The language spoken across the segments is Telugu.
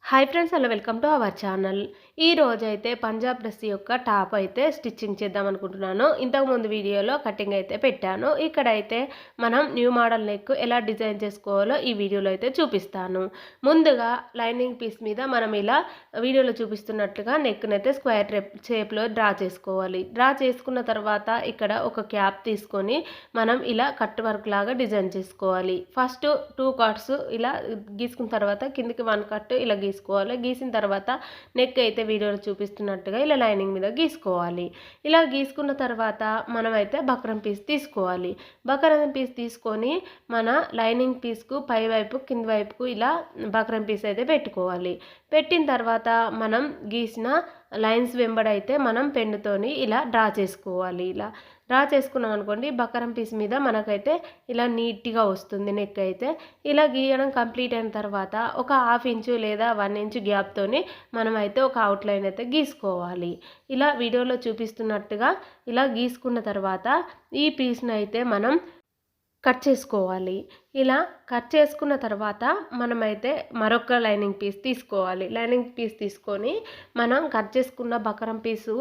Hi friends, hello, welcome to our channel. ఈ రోజైతే పంజాబ్ డ్రెస్ యొక్క టాప్ అయితే స్టిచ్చింగ్ చేద్దాం అనుకుంటున్నాను. ఇంతకుముందు వీడియోలో కటింగ్ అయితే పెట్టాను. ఇక్కడైతే మనం న్యూ మోడల్ నెక్ ఎలా డిజైన్ చేసుకోవాలో ఈ వీడియోలో అయితే చూపిస్తాను. ముందుగా లైనింగ్ పీస్ మీద మనం ఇలా వీడియోలో చూపిస్తున్నట్టుగా నెక్ని అయితే స్క్వేర్ షేప్లో డ్రా చేసుకోవాలి. డ్రా చేసుకున్న తర్వాత ఇక్కడ ఒక క్యాప్ తీసుకొని మనం ఇలా కట్ వర్క్ లాగా డిజైన్ చేసుకోవాలి. ఫస్ట్ 2 కట్స్ ఇలా గీసుకున్న తర్వాత కిందికి 1 కట్ ఇలా గీసిన తర్వాత నెక్ అయితే వీడియోలో చూపిస్తున్నట్టుగా ఇలా లైనింగ్ మీద గీసుకోవాలి. ఇలా గీసుకున్న తర్వాత మనమైతే బక్రం పీస్ తీసుకోవాలి. బక్రం పీస్ తీసుకొని మన లైనింగ్ పీస్కు పై వైపు కింది వైపుకు ఇలా బక్రం పీస్ అయితే పెట్టుకోవాలి. పెట్టిన తర్వాత మనం గీసిన లైన్స్ వెంబడైతే మనం పెన్నుతోని ఇలా డ్రా చేసుకోవాలి. ఇలా డ్రా చేసుకున్నాం అనుకోండి, బకరం పీస్ మీద మనకైతే ఇలా నీట్గా వస్తుంది నెక్ అయితే. ఇలా గీయడం కంప్లీట్ అయిన తర్వాత ఒక 1/2 ఇంచు లేదా 1 ఇంచు గ్యాప్తోని మనమైతే ఒక అవుట్లైన్ అయితే గీసుకోవాలి. ఇలా వీడియోలో చూపిస్తున్నట్టుగా ఇలా గీసుకున్న తర్వాత ఈ పీస్ని అయితే మనం కట్ చేసుకోవాలి. ఇలా కట్ చేసుకున్న తర్వాత మనమైతే మరొక లైనింగ్ పీస్ తీసుకోవాలి. లైనింగ్ పీస్ తీసుకొని మనం కట్ చేసుకున్న బకరం పీసు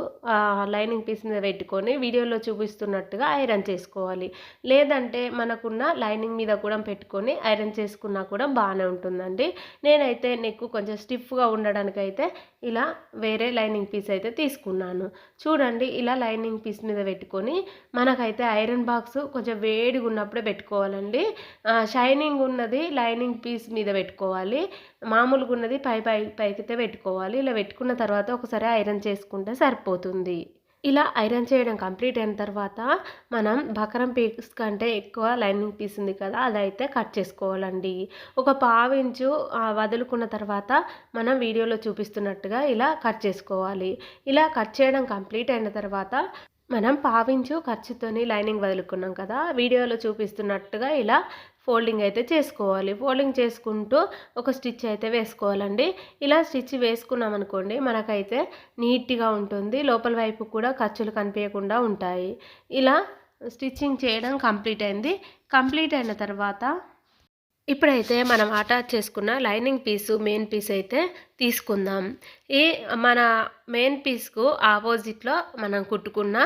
లైనింగ్ పీస్ మీద పెట్టుకొని వీడియోలో చూపిస్తున్నట్టుగా ఐరన్ చేసుకోవాలి. లేదంటే మనకున్న లైనింగ్ మీద కూడా పెట్టుకొని ఐరన్ చేసుకున్నా కూడా బాగానే ఉంటుందండి. నేనైతే నెక్ కొంచెం స్టిఫ్గా ఉండడానికైతే ఇలా వేరే లైనింగ్ పీస్ అయితే తీసుకున్నాను. చూడండి, ఇలా లైనింగ్ పీస్ మీద పెట్టుకొని మనకైతే ఐరన్ బాక్స్ కొంచెం వేడిగా ఉన్నప్పుడే పెట్టుకోవాలండి. షైనింగ్ ఉన్నది లైనింగ్ పీస్ మీద పెట్టుకోవాలి. మామూలుగా ఉన్నది పైకైతే పెట్టుకోవాలి. ఇలా పెట్టుకున్న తర్వాత ఒకసారి ఐరన్ చేసుకుంటే సరిపోతుంది. ఇలా ఐరన్ చేయడం కంప్లీట్ అయిన తర్వాత మనం బకరం పీస్ కంటే ఎక్కువ లైనింగ్ పీస్ ఉంది కదా, అదైతే కట్ చేసుకోవాలండి. ఒక 1/2 ఇంచు వదులుకున్న తర్వాత మనం వీడియోలో చూపిస్తున్నట్టుగా ఇలా కట్ చేసుకోవాలి. ఇలా కట్ చేయడం కంప్లీట్ అయిన తర్వాత మనం 1/2 ఇంచు ఖర్చుతోని లైనింగ్ వదులుకున్నాం కదా, వీడియోలో చూపిస్తున్నట్టుగా ఇలా ఫోల్డింగ్ అయితే చేసుకోవాలి. ఫోల్డింగ్ చేసుకుంటూ ఒక స్టిచ్ అయితే వేసుకోవాలండి. ఇలా స్టిచ్ వేసుకున్నాం అనుకోండి, మనకైతే నీట్గా ఉంటుంది. లోపల వైపు కూడా ఖర్చులు కనిపించకుండా ఉంటాయి. ఇలా స్టిచ్చింగ్ చేయడం కంప్లీట్ అయింది. కంప్లీట్ అయిన తర్వాత ఇప్పుడైతే మనం అటాచ్ చేసుకున్న లైనింగ్ పీసు మెయిన్ పీస్ అయితే తీసుకుందాం. ఈ మన మెయిన్ పీస్కు ఆపోజిట్లో మనం కుట్టుకున్న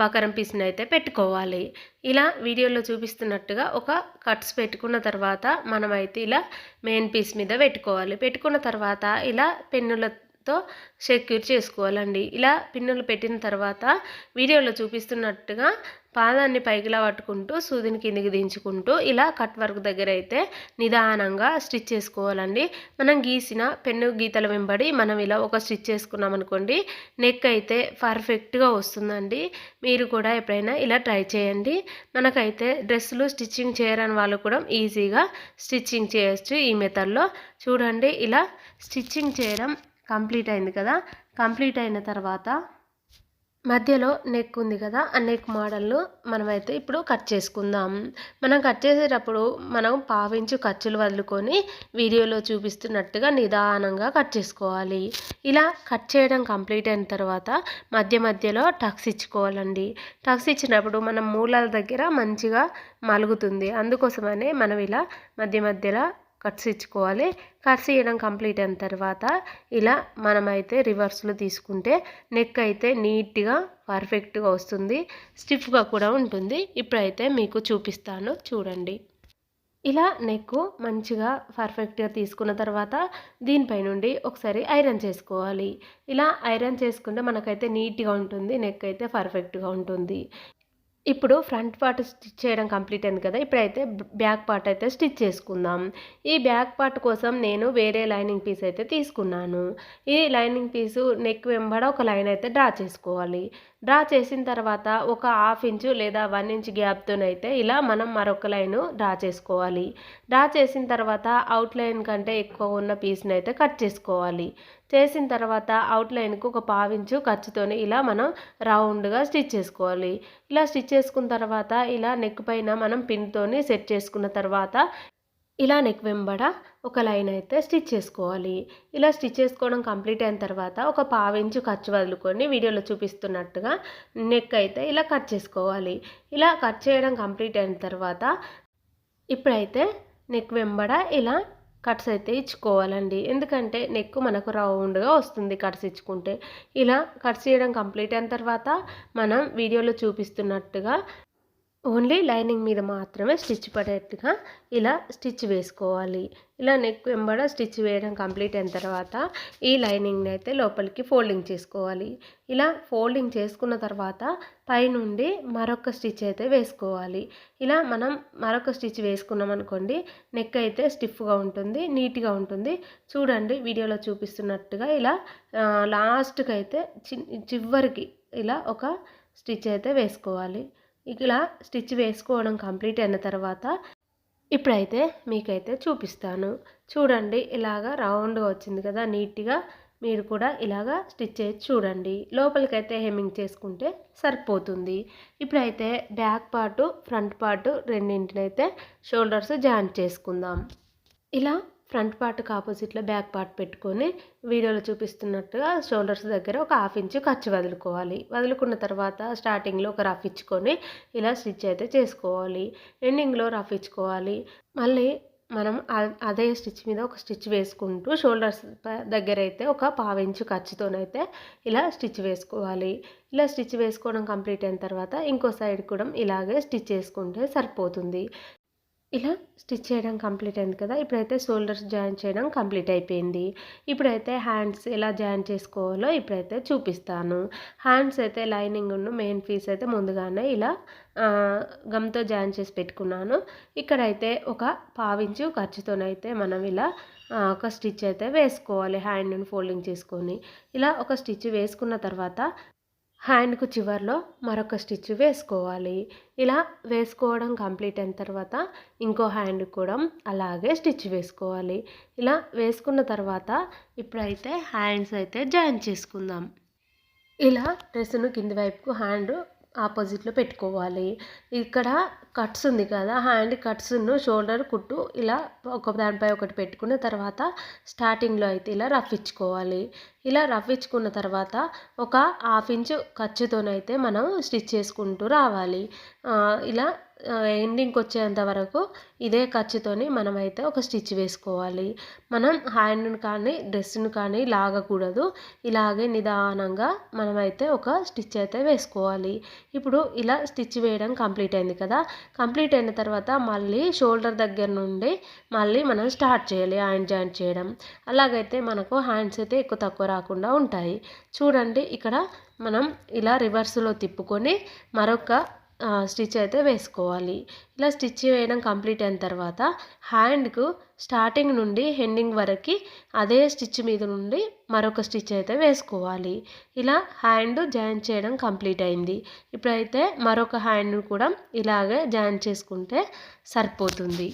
బకరం పీస్ని అయితే పెట్టుకోవాలి. ఇలా వీడియోలో చూపిస్తున్నట్టుగా ఒక కట్స్ పెట్టుకున్న తర్వాత మనమైతే ఇలా మెయిన్ పీస్ మీద పెట్టుకోవాలి. పెట్టుకున్న తర్వాత ఇలా పెన్నులతో సెక్యూర్ చేసుకోవాలండి. ఇలా పిన్నులు పెట్టిన తర్వాత వీడియోలో చూపిస్తున్నట్టుగా పాదాన్ని పైకిలా పట్టుకుంటూ సూదిని కిందికి దించుకుంటూ ఇలా కట్ వర్క్ దగ్గర అయితే నిదానంగా స్టిచ్ చేసుకోవాలండి. మనం గీసిన పెన్ను గీతల వెంబడి మనం ఇలా ఒక స్టిచ్ చేసుకున్నాం అనుకోండి, నెక్ అయితే పర్ఫెక్ట్గా వస్తుందండి. మీరు కూడా ఎప్పుడైనా ఇలా ట్రై చేయండి. మనకైతే డ్రెస్సులు స్టిచ్చింగ్ చేయరని వాళ్ళు కూడా ఈజీగా స్టిచ్చింగ్ చేయొచ్చు ఈ మెథడ్లో. చూడండి, ఇలా స్టిచ్చింగ్ చేయడం కంప్లీట్ అయింది కదా. కంప్లీట్ అయిన తర్వాత మధ్యలో నెక్ ఉంది కదా, ఆ నెక్ మోడల్ను మనమైతే ఇప్పుడు కట్ చేసుకుందాం. మనం కట్ చేసేటప్పుడు మనం 1/2 ఇంచు ఖర్చులు వదులుకొని వీడియోలో చూపిస్తున్నట్టుగా నిదానంగా కట్ చేసుకోవాలి. ఇలా కట్ చేయడం కంప్లీట్ అయిన తర్వాత మధ్యలో టక్స్ ఇచ్చుకోవాలండి. టక్స్ ఇచ్చినప్పుడు మనం మూలాల దగ్గర మంచిగా మలుగుతుంది. అందుకోసమనే మనం ఇలా మధ్యలో కట్స్ ఇచ్చుకోవాలి. కట్స్ ఇవ్వడం కంప్లీట్ అయిన తర్వాత ఇలా మనమైతే రివర్స్లో తీసుకుంటే నెక్ అయితే నీట్గా పర్ఫెక్ట్గా వస్తుంది. స్టిఫ్గా కూడా ఉంటుంది. ఇప్పుడైతే మీకు చూపిస్తాను, చూడండి. ఇలా నెక్ మంచిగా పర్ఫెక్ట్గా తీసుకున్న తర్వాత దీనిపై నుండి ఒకసారి ఐరన్ చేసుకోవాలి. ఇలా ఐరన్ చేసుకుంటే మనకైతే నీట్గా ఉంటుంది. నెక్ అయితే పర్ఫెక్ట్గా ఉంటుంది. ఇప్పుడు ఫ్రంట్ పార్ట్ స్టిచ్ చేయడం కంప్లీట్ అయింది కదా. ఇప్పుడైతే బ్యాక్ పార్ట్ అయితే స్టిచ్ చేసుకుందాం. ఈ బ్యాక్ పార్ట్ కోసం నేను వేరే లైనింగ్ పీస్ అయితే తీసుకున్నాను. ఈ లైనింగ్ పీసు నెక్ వెంబడ ఒక లైన్ అయితే డ్రా చేసుకోవాలి. డ్రా చేసిన తర్వాత ఒక 1/2 ఇంచు లేదా 1 ఇంచ్ గ్యాప్తోనైతే ఇలా మనం మరొక లైను డ్రా చేసుకోవాలి. డ్రా చేసిన తర్వాత అవుట్లైన్ కంటే ఎక్కువ ఉన్న పీస్ని అయితే కట్ చేసుకోవాలి. చేసిన తర్వాత అవుట్లైన్కు ఒక 1/2 ఇంచు ఖర్చుతోని ఇలా మనం రౌండ్గా స్టిచ్ చేసుకోవాలి. ఇలా స్టిచ్ చేసుకున్న తర్వాత ఇలా నెక్ పైన మనం పిన్తోని సెట్ చేసుకున్న తర్వాత ఇలా నెక్ వెంబడ ఒక లైన్ అయితే స్టిచ్ చేసుకోవాలి. ఇలా స్టిచ్ చేసుకోవడం కంప్లీట్ అయిన తర్వాత ఒక 1/2 ఇంచు ఖర్చు వదులుకొని వీడియోలో చూపిస్తున్నట్టుగా నెక్ అయితే ఇలా కట్ చేసుకోవాలి. ఇలా కట్ చేయడం కంప్లీట్ అయిన తర్వాత ఇప్పుడైతే నెక్ వెంబడ ఇలా కట్స్ అయితే ఇచ్చుకోవాలండి. ఎందుకంటే నెక్ మనకు రౌండ్గా వస్తుంది కట్స్ ఇచ్చుకుంటే. ఇలా కట్స్ చేయడం కంప్లీట్ అయిన తర్వాత మనం వీడియోలో చూపిస్తున్నట్టుగా ఓన్లీ లైనింగ్ మీద మాత్రమే స్టిచ్ పడేట్టుగా ఇలా స్టిచ్ వేసుకోవాలి. ఇలా నెక్ వెంబడ స్టిచ్ వేయడం కంప్లీట్ అయిన తర్వాత ఈ లైనింగ్ని అయితే లోపలికి ఫోల్డింగ్ చేసుకోవాలి. ఇలా ఫోల్డింగ్ చేసుకున్న తర్వాత పైనుండి మరొక స్టిచ్ అయితే వేసుకోవాలి. ఇలా మనం మరొక స్టిచ్ వేసుకున్నాం అనుకోండి, నెక్ అయితే స్టిఫ్గా ఉంటుంది, నీట్గా ఉంటుంది. చూడండి వీడియోలో చూపిస్తున్నట్టుగా ఇలా లాస్ట్కి అయితే చివరికి ఇలా ఒక స్టిచ్ అయితే వేసుకోవాలి. ఇలా స్టిచ్ వేసుకోవడం కంప్లీట్ అయిన తర్వాత ఇప్పుడైతే మీకైతే చూపిస్తాను. చూడండి ఇలాగా రౌండ్గా వచ్చింది కదా నీట్గా. మీరు కూడా ఇలాగా స్టిచ్ చేసి చూడండి. లోపలికైతే హెమ్మింగ్ చేసుకుంటే సరిపోతుంది. ఇప్పుడైతే బ్యాక్ పార్టు ఫ్రంట్ పార్టు రెండింటినైతే షోల్డర్స్ జాయింట్ చేసుకుందాం. ఇలా ఫ్రంట్ పార్ట్కి ఆపోజిట్లో బ్యాక్ పార్ట్ పెట్టుకొని వీడియోలో చూపిస్తున్నట్టుగా షోల్డర్స్ దగ్గర ఒక 1/2 ఇంచు ఖర్చు వదులుకోవాలి. వదులుకున్న తర్వాత స్టార్టింగ్లో ఒక రఫ్ ఇచ్చుకొని ఇలా స్టిచ్ అయితే చేసుకోవాలి. ఎండింగ్లో రఫ్ ఇచ్చుకోవాలి. మళ్ళీ మనం అదే స్టిచ్ మీద ఒక స్టిచ్ వేసుకుంటూ షోల్డర్స్ దగ్గర అయితే ఒక 1/2 ఇంచు ఖర్చుతోనైతే ఇలా స్టిచ్ వేసుకోవాలి. ఇలా స్టిచ్ వేసుకోవడం కంప్లీట్ అయిన తర్వాత ఇంకో సైడ్ కూడా ఇలాగే స్టిచ్ చేసుకుంటే సరిపోతుంది. ఇలా స్టిచ్ చేయడం కంప్లీట్ అయింది కదా. ఇప్పుడైతే షోల్డర్స్ జాయిన్ చేయడం కంప్లీట్ అయిపోయింది. ఇప్పుడైతే హ్యాండ్స్ ఎలా జాయిన్ చేసుకోవాలో ఇప్పుడైతే చూపిస్తాను. హ్యాండ్స్ అయితే లైనింగ్ను మెయిన్ పీస్ అయితే ముందుగానే ఇలా గమ్తో జాయిన్ చేసి పెట్టుకున్నాను. ఇక్కడైతే ఒక 1/2 ఇంచు ఖర్చుతోనైతే మనం ఇలా ఒక స్టిచ్ అయితే వేసుకోవాలి. హ్యాండ్ని ఫోల్డింగ్ చేసుకొని ఇలా ఒక స్టిచ్ వేసుకున్న తర్వాత హ్యాండ్కు చివర్లో మరొక స్టిచ్ వేసుకోవాలి. ఇలా వేసుకోవడం కంప్లీట్ అయిన తర్వాత ఇంకో హ్యాండ్ కూడా అలాగే స్టిచ్ వేసుకోవాలి. ఇలా వేసుకున్న తర్వాత ఇప్పుడైతే హ్యాండ్స్ అయితే జాయిన్ చేసుకుందాం. ఇలా డ్రెస్సును కింది వైపుకు హ్యాండ్ ఆపోజిట్లో పెట్టుకోవాలి. ఇక్కడ కట్స్ ఉంది కదా, హ్యాండ్ కట్స్ను షోల్డర్ కుట్టు ఇలా ఒక దానిపై ఒకటి పెట్టుకున్న తర్వాత స్టార్టింగ్లో అయితే ఇలా రఫ్ ఇచ్చుకోవాలి. ఇలా రఫ్ ఇచ్చుకున్న తర్వాత ఒక 1/2 ఇంచు ఖర్చుతోనైతే మనం స్టిచ్ చేసుకుంటూ రావాలి. ఇలా ఎండింగ్కి వచ్చేంత వరకు ఇదే ఖర్చుతోని మనమైతే ఒక స్టిచ్ వేసుకోవాలి. మనం హ్యాండ్ను కానీ డ్రెస్ను కానీ లాగకూడదు. ఇలాగే నిదానంగా మనమైతే ఒక స్టిచ్ అయితే వేసుకోవాలి. ఇప్పుడు ఇలా స్టిచ్ వేయడం కంప్లీట్ అయింది కదా. కంప్లీట్ అయిన తర్వాత మళ్ళీ షోల్డర్ దగ్గర నుండి మళ్ళీ మనం స్టార్ట్ చేయాలి హ్యాండ్ జాయింట్ చేయడం. అలాగైతే మనకు హ్యాండ్స్ అయితే ఎక్కువ తక్కువ రాకుండా ఉంటాయి. చూడండి ఇక్కడ మనం ఇలా రివర్స్లో తిప్పుకొని మరొక స్టిచ్ అయితే వేసుకోవాలి. ఇలా స్టిచ్ వేయడం కంప్లీట్ అయిన తర్వాత హ్యాండ్కు స్టార్టింగ్ నుండి ఎండింగ్ వరకు అదే స్టిచ్ మీద నుండి మరొక స్టిచ్ అయితే వేసుకోవాలి. ఇలా హ్యాండ్ జాయిన్ చేయడం కంప్లీట్ అయింది. ఇప్పుడైతే మరొక హ్యాండ్ను కూడా ఇలాగే జాయిన్ చేసుకుంటే సరిపోతుంది.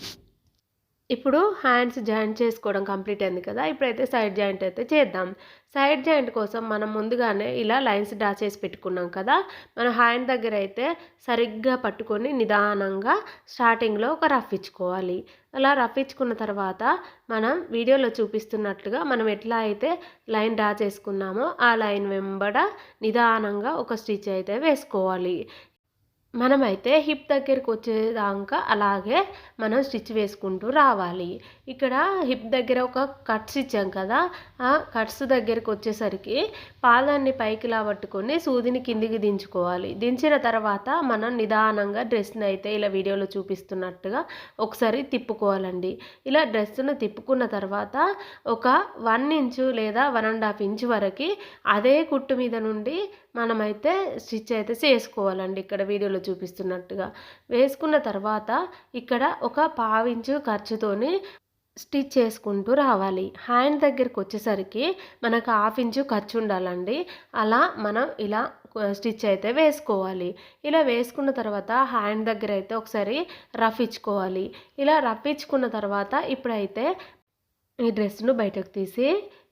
ఇప్పుడు హ్యాండ్స్ జాయింట్ చేసుకోవడం కంప్లీట్ అయింది కదా. ఇప్పుడైతే సైడ్ జాయింట్ అయితే చేద్దాం. సైడ్ జాయింట్ కోసం మనం ముందుగానే ఇలా లైన్స్ డ్రా చేసి పెట్టుకున్నాం కదా. మన హ్యాండ్ దగ్గర అయితే సరిగ్గా పట్టుకొని నిదానంగా స్టార్టింగ్లో ఒక రఫ్ ఇచ్చుకోవాలి. అలా రఫ్ ఇచ్చుకున్న తర్వాత మనం వీడియోలో చూపిస్తున్నట్లుగా మనం ఎట్లా అయితే లైన్ డ్రా చేసుకున్నామో ఆ లైన్ వెంబడ నిదానంగా ఒక స్టిచ్ అయితే వేసుకోవాలి. మనమైతే హిప్ దగ్గరికి వచ్చేదాకా అలాగే మనం స్టిచ్ వేసుకుంటూ రావాలి. ఇక్కడ హిప్ దగ్గర ఒక కట్స్ ఇచ్చాం కదా, ఆ కట్స్ దగ్గరికి వచ్చేసరికి పాదాన్ని పైకి పట్టుకొని సూదిని కిందికి దించుకోవాలి. దించిన తర్వాత మనం నిదానంగా డ్రెస్ని అయితే ఇలా వీడియోలో చూపిస్తున్నట్టుగా ఒకసారి తిప్పుకోవాలండి. ఇలా డ్రెస్ను తిప్పుకున్న తర్వాత ఒక 1 ఇంచు లేదా 1.5 ఇంచు వరకు అదే కుట్టు మీద నుండి మనమైతే స్టిచ్ అయితే చేసుకోవాలండి. ఇక్కడ వీడియోలో చూపిస్తున్నట్టుగా వేసుకున్న తర్వాత ఇక్కడ ఒక 1/2 ఇంచు ఖర్చుతోని స్టిచ్ చేసుకుంటూ రావాలి. హ్యాండ్ దగ్గరికి వచ్చేసరికి మనకు 1/2 ఇంచు ఖర్చు ఉండాలండి. అలా మనం ఇలా స్టిచ్ అయితే వేసుకోవాలి. ఇలా వేసుకున్న తర్వాత హ్యాండ్ దగ్గర అయితే ఒకసారి రఫ్ ఇచ్చుకోవాలి. ఇలా రఫ్ ఇచ్చుకున్న తర్వాత ఇప్పుడైతే ఈ డ్రెస్ను బయటకు తీసి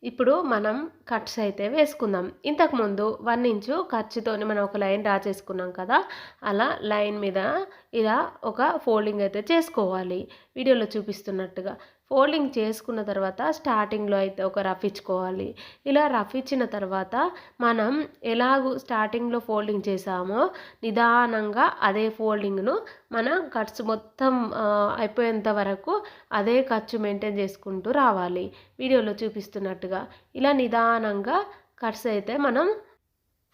ఇప్పుడు మనం కట్స్ అయితే వేసుకుందాం. ఇంతకుముందు 1 ఇంచు ఖర్చుతోని మనం ఒక లైన్ డ్రా చేసుకున్నాం కదా, అలా లైన్ మీద ఇలా ఒక ఫోల్డింగ్ అయితే చేసుకోవాలి. వీడియోలో చూపిస్తున్నట్టుగా ఫోల్డింగ్ చేసుకున్న తర్వాత స్టార్టింగ్లో అయితే ఒక రఫ్ ఇచ్చుకోవాలి. ఇలా రఫ్ ఇచ్చిన తర్వాత మనం ఎలాగూ స్టార్టింగ్లో ఫోల్డింగ్ చేసామో నిదానంగా అదే ఫోల్డింగ్ను మనం కట్స్ మొత్తం అయిపోయేంత వరకు అదే ఖర్చు మెయింటైన్ చేసుకుంటూ రావాలి. వీడియోలో చూపిస్తున్నట్టుగా ఇలా నిదానంగా కట్స్ అయితే మనం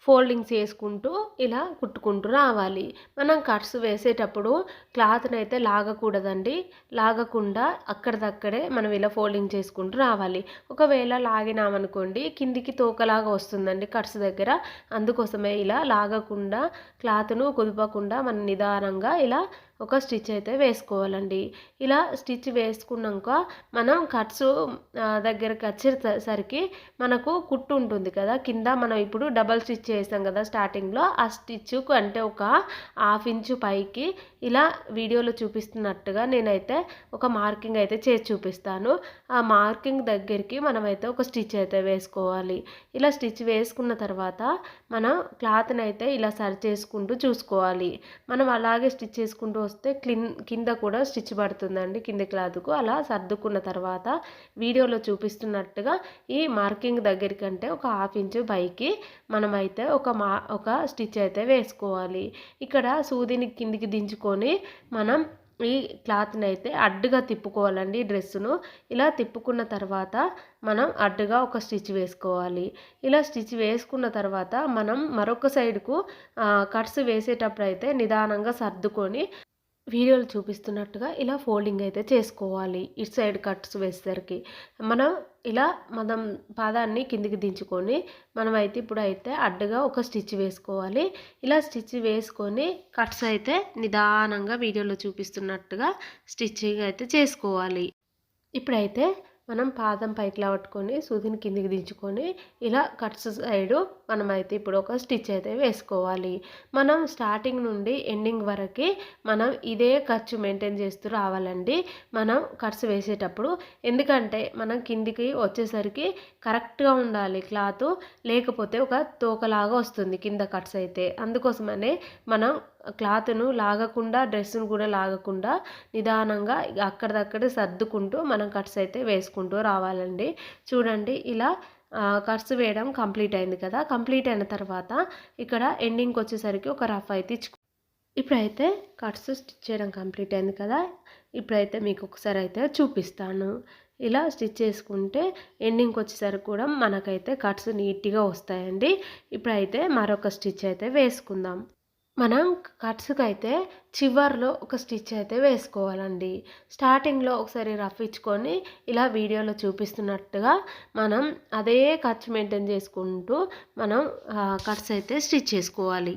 ఫోల్డింగ్స్ చేసుకుంటూ ఇలా కుట్టుకుంటూ రావాలి. మనం కట్స్ వేసేటప్పుడు క్లాత్ని అయితే లాగకూడదండి. లాగకుండా అక్కడిదక్కడే మనం ఇలా ఫోల్డింగ్ చేసుకుంటూ రావాలి. ఒకవేళ లాగినామనుకోండి కిందికి తోకలాగా వస్తుందండి కట్స్ దగ్గర. అందుకోసమే ఇలా లాగకుండా క్లాత్ను కుదపకుండా మనం నిదానంగా ఇలా ఒక స్టిచ్ అయితే వేసుకోవాలండి. ఇలా స్టిచ్ వేసుకున్నాక మనం కట్స్ దగ్గరకు వచ్చేసరికి మనకు కుట్టు ఉంటుంది కదా కింద, మనం ఇప్పుడు డబల్ స్టిచ్ చేసాం కదా స్టార్టింగ్లో, ఆ స్టిచ్కు అంటే ఒక 1/2 ఇంచు పైకి ఇలా వీడియోలో చూపిస్తున్నట్టుగా నేనైతే ఒక మార్కింగ్ అయితే చేసి చూపిస్తాను. ఆ మార్కింగ్ దగ్గరికి మనమైతే ఒక స్టిచ్ అయితే వేసుకోవాలి. ఇలా స్టిచ్ వేసుకున్న తర్వాత మనం క్లాత్ని అయితే ఇలా సరి చేసుకుంటూ చూసుకోవాలి. మనం అలాగే స్టిచ్ చేసుకుంటూ వస్తే కింద కూడా స్టిచ్ పడుతుందండి కింది క్లాత్కు. అలా సర్దుకున్న తర్వాత వీడియోలో చూపిస్తున్నట్టుగా ఈ మార్కింగ్ దగ్గరికి అంటే ఒక 1/2 ఇంచు పైకి మనమైతే ఒక స్టిచ్ అయితే వేసుకోవాలి. ఇక్కడ సూదిని కిందికి దించుకొని మనం ఈ క్లాత్ని అయితే అడ్డుగా తిప్పుకోవాలండి డ్రెస్సును. ఇలా తిప్పుకున్న తర్వాత మనం అడ్డుగా ఒక స్టిచ్ వేసుకోవాలి. ఇలా స్టిచ్ వేసుకున్న తర్వాత మనం మరొక సైడ్కు కట్స్ వేసేటప్పుడు అయితే నిదానంగా సర్దుకొని వీడియోలు చూపిస్తున్నట్టుగా ఇలా ఫోల్డింగ్ అయితే చేసుకోవాలి. ఇటు సైడ్ కట్స్ వేసేసరికి మనం పాదాన్ని కిందికి దించుకొని మనమైతే ఇప్పుడైతే అడ్డుగా ఒక స్టిచ్ వేసుకోవాలి. ఇలా స్టిచ్ వేసుకొని కట్స్ అయితే నిదానంగా వీడియోలో చూపిస్తున్నట్టుగా స్టిచ్చింగ్ అయితే చేసుకోవాలి. ఇప్పుడైతే మనం పాదం పైకి పట్టుకొని సూదిని కిందికి దించుకొని ఇలా కట్స్ సైడు మనమైతే ఇప్పుడు ఒక స్టిచ్ అయితే వేసుకోవాలి. మనం స్టార్టింగ్ నుండి ఎండింగ్ వరకు మనం ఇదే ఖర్చు మెయింటైన్ చేస్తూ రావాలండి మనం కట్స్ వేసేటప్పుడు. ఎందుకంటే మనం కిందికి వచ్చేసరికి కరెక్ట్గా ఉండాలి క్లాత్, లేకపోతే ఒక తోకలాగా వస్తుంది కింద కట్స్ అయితే. అందుకోసమనే మనం క్లాత్ను లాగకుండా డ్రెస్సును కూడా లాగకుండా నిదానంగా అక్కడిదక్కడే సర్దుకుంటూ మనం కట్స్ అయితే వేసుకుంటూ రావాలండి. చూడండి ఇలా కట్స్ వేయడం కంప్లీట్ అయింది కదా. కంప్లీట్ అయిన తర్వాత ఇక్కడ ఎండింగ్కి వచ్చేసరికి ఒక రఫ్ అయితే ఇప్పుడైతే కట్స్ స్టిచ్ చేయడం కంప్లీట్ అయింది కదా. ఇప్పుడైతే మీకు ఒకసారి అయితే చూపిస్తాను. ఇలా స్టిచ్ చేసుకుంటే ఎండింగ్కి వచ్చేసరికి కూడా మనకైతే కట్స్ నీట్గా వస్తాయండి. ఇప్పుడైతే మరొక స్టిచ్ అయితే వేసుకుందాం. మనం కట్స్కి అయితే చివర్లో ఒక స్టిచ్ అయితే వేసుకోవాలండి. స్టార్టింగ్లో ఒకసారి రఫ్ ఇచ్చుకొని ఇలా వీడియోలో చూపిస్తున్నట్టుగా మనం అదే ఖర్చు మెయింటైన్ చేసుకుంటూ మనం కట్స్ అయితే స్టిచ్ చేసుకోవాలి.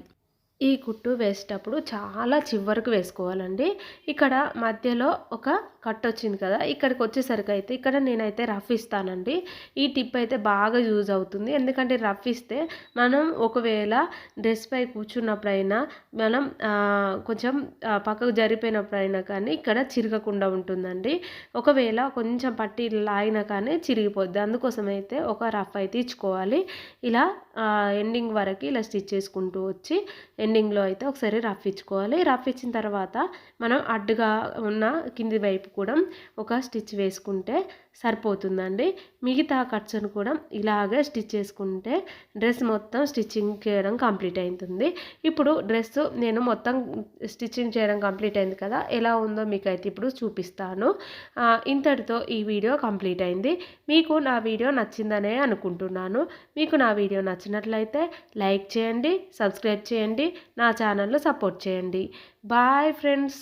ఈ కుట్టు వేసేటప్పుడు చాలా చివరకు వేసుకోవాలండి. ఇక్కడ మధ్యలో ఒక కట్ వచ్చింది కదా, ఇక్కడికి వచ్చేసరికి అయితే ఇక్కడ నేనైతే రఫ్ ఇస్తానండి. ఈ టిప్ అయితే బాగా యూజ్ అవుతుంది. ఎందుకంటే రఫ్ ఇస్తే మనం ఒకవేళ డ్రెస్ పై కూర్చున్నప్పుడైనా మనం కొంచెం పక్కకు జరిపోయినప్పుడైనా కానీ ఇక్కడ చిరగకుండా ఉంటుందండి. ఒకవేళ కొంచెం పట్టి లాగినా కానీ చిరిగిపోద్ది. అందుకోసం అయితే ఒక రఫ్ అయితే ఇచ్చుకోవాలి. ఇలా ఎండింగ్ వరకు ఇలా స్టిచ్ చేసుకుంటూ వచ్చి ఎండింగ్లో అయితే ఒకసారి రఫ్ ఇచ్చుకోవాలి. రఫ్ ఇచ్చిన తర్వాత మనం అడ్డుగా ఉన్న కింది వైపు కూడా ఒక స్టిచ్ వేసుకుంటే సరిపోతుందండి. మిగతా కట్స్ను కూడా ఇలాగే స్టిచ్ చేసుకుంటే డ్రెస్ మొత్తం స్టిచ్చింగ్ చేయడం కంప్లీట్ అవుతుంది. ఇప్పుడు డ్రెస్ నేను మొత్తం స్టిచ్చింగ్ చేయడం కంప్లీట్ అయింది కదా, ఎలా ఉందో మీకు అయితే ఇప్పుడు చూపిస్తాను. ఇంతటితో ఈ వీడియో కంప్లీట్ అయింది. మీకు నా వీడియో నచ్చిందనే అనుకుంటున్నాను. మీకు నా వీడియో నచ్చినట్లయితే లైక్ చేయండి, సబ్స్క్రైబ్ చేయండి, నా ఛానల్ను సపోర్ట్ చేయండి. Bye friends.